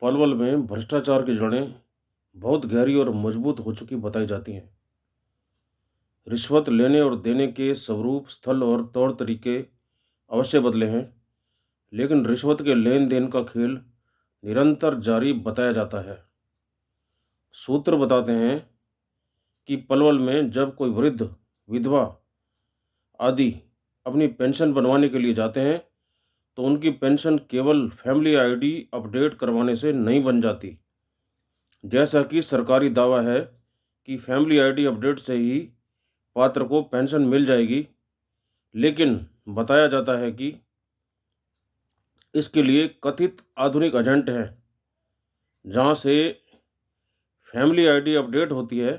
पलवल में भ्रष्टाचार की जड़ें बहुत गहरी और मजबूत हो चुकी बताई जाती हैं। रिश्वत लेने और देने के स्वरूप, स्थल और तौर तरीके अवश्य बदले हैं, लेकिन रिश्वत के लेन देन का खेल निरंतर जारी बताया जाता है। सूत्र बताते हैं कि पलवल में जब कोई वृद्ध, विधवा आदि अपनी पेंशन बनवाने के लिए जाते हैं, तो उनकी पेंशन केवल फैमिली आईडी अपडेट करवाने से नहीं बन जाती। जैसा कि सरकारी दावा है कि फैमिली आईडी अपडेट से ही पात्र को पेंशन मिल जाएगी, लेकिन बताया जाता है कि इसके लिए कथित आधुनिक एजेंट हैं, जहां से फैमिली आईडी अपडेट होती है।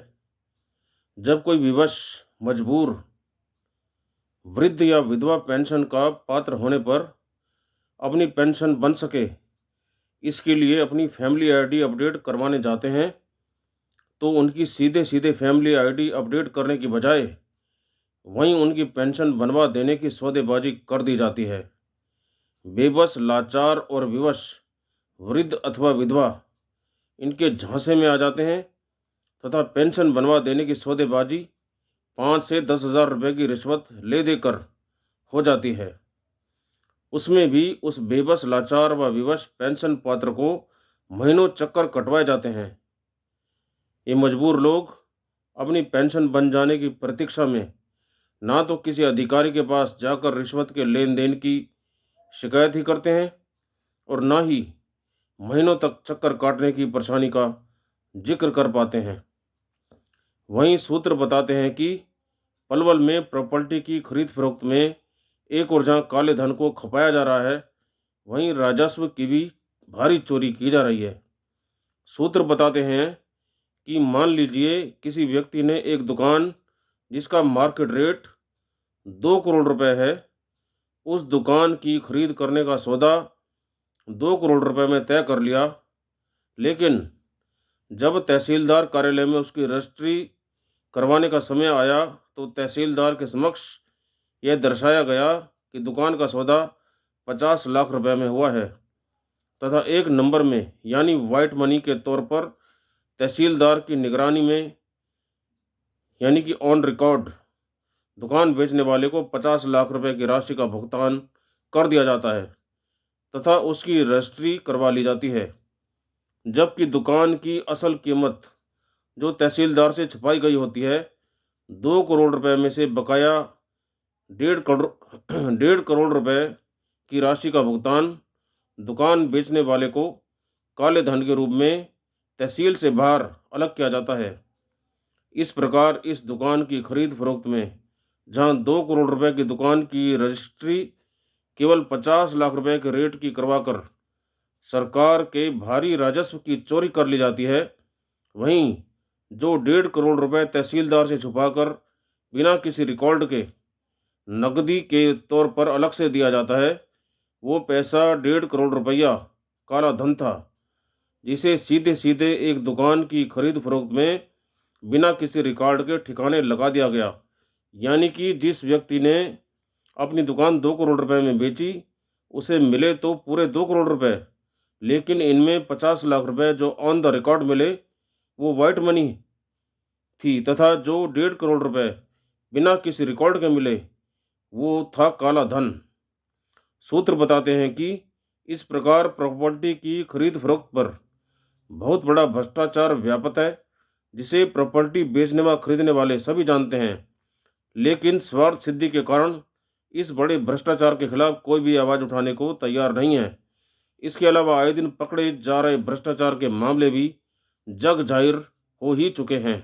जब कोई विवश, मजबूर वृद्ध या विधवा पेंशन का पात्र होने पर अपनी पेंशन बन सके, इसके लिए अपनी फैमिली आईडी अपडेट करवाने जाते हैं, तो उनकी सीधे सीधे फैमिली आईडी अपडेट करने की बजाय वहीं उनकी पेंशन बनवा देने की सौदेबाजी कर दी जाती है। बेबस, लाचार और विवश वृद्ध अथवा विधवा इनके झांसे में आ जाते हैं तथा पेंशन बनवा देने की सौदेबाजी 5 से 10 हज़ार रुपये की रिश्वत ले देकर हो जाती है। उसमें भी उस बेबस, लाचार व विवश पेंशन पात्र को महीनों चक्कर कटवाए जाते हैं। ये मजबूर लोग अपनी पेंशन बन जाने की प्रतीक्षा में ना तो किसी अधिकारी के पास जाकर रिश्वत के लेन देन की शिकायत ही करते हैं और ना ही महीनों तक चक्कर काटने की परेशानी का जिक्र कर पाते हैं। वहीं सूत्र बताते हैं कि पलवल में प्रॉपर्टी की खरीद फरोख्त में एक ओर जहां काले धन को खपाया जा रहा है, वहीं राजस्व की भी भारी चोरी की जा रही है। सूत्र बताते हैं कि मान लीजिए किसी व्यक्ति ने एक दुकान जिसका मार्केट रेट 2 करोड़ रुपए है, उस दुकान की खरीद करने का सौदा 2 करोड़ रुपए में तय कर लिया, लेकिन जब तहसीलदार कार्यालय में उसकी रजिस्ट्री करवाने का समय आया, तो तहसीलदार के समक्ष यह दर्शाया गया कि दुकान का सौदा 50 लाख रुपए में हुआ है तथा एक नंबर में यानी वाइट मनी के तौर पर तहसीलदार की निगरानी में यानी कि ऑन रिकॉर्ड दुकान बेचने वाले को 50 लाख रुपए की राशि का भुगतान कर दिया जाता है तथा उसकी रजिस्ट्री करवा ली जाती है, जबकि दुकान की असल कीमत जो तहसीलदार से छुपाई गई होती है, 2 करोड़ रुपए में से बकाया 1.5 करोड़ 1.5 करोड़ रुपए की राशि का भुगतान दुकान बेचने वाले को काले धन के रूप में तहसील से बाहर अलग किया जाता है। इस प्रकार इस दुकान की खरीद फरोख्त में जहां 2 करोड़ रुपए की दुकान की रजिस्ट्री केवल 50 लाख रुपए के रेट की करवाकर सरकार के भारी राजस्व की चोरी कर ली जाती है, वहीं जो 1.5 करोड़ रुपए तहसीलदार से छुपाकर बिना किसी रिकॉर्ड के नकदी के तौर पर अलग से दिया जाता है, वो पैसा 1.5 करोड़ रुपया काला धन था, जिसे सीधे सीधे एक दुकान की खरीद फरोख्त में बिना किसी रिकॉर्ड के ठिकाने लगा दिया गया। यानी कि जिस व्यक्ति ने अपनी दुकान 2 करोड़ रुपए में बेची, उसे मिले तो पूरे 2 करोड़ रुपए, लेकिन इनमें 50 लाख रुपए जो ऑन द रिकॉर्ड मिले वो वाइट मनी थी तथा जो 1.5 करोड़ रुपए बिना किसी रिकॉर्ड के मिले वो था काला धन। सूत्र बताते हैं कि इस प्रकार प्रॉपर्टी की खरीद फरोख्त पर बहुत बड़ा भ्रष्टाचार व्याप्त है, जिसे प्रॉपर्टी बेचने व खरीदने वाले सभी जानते हैं, लेकिन स्वार्थ सिद्धि के कारण इस बड़े भ्रष्टाचार के खिलाफ कोई भी आवाज़ उठाने को तैयार नहीं है। इसके अलावा आए दिन पकड़े जा रहे भ्रष्टाचार के मामले भी जग जाहिर हो ही चुके हैं।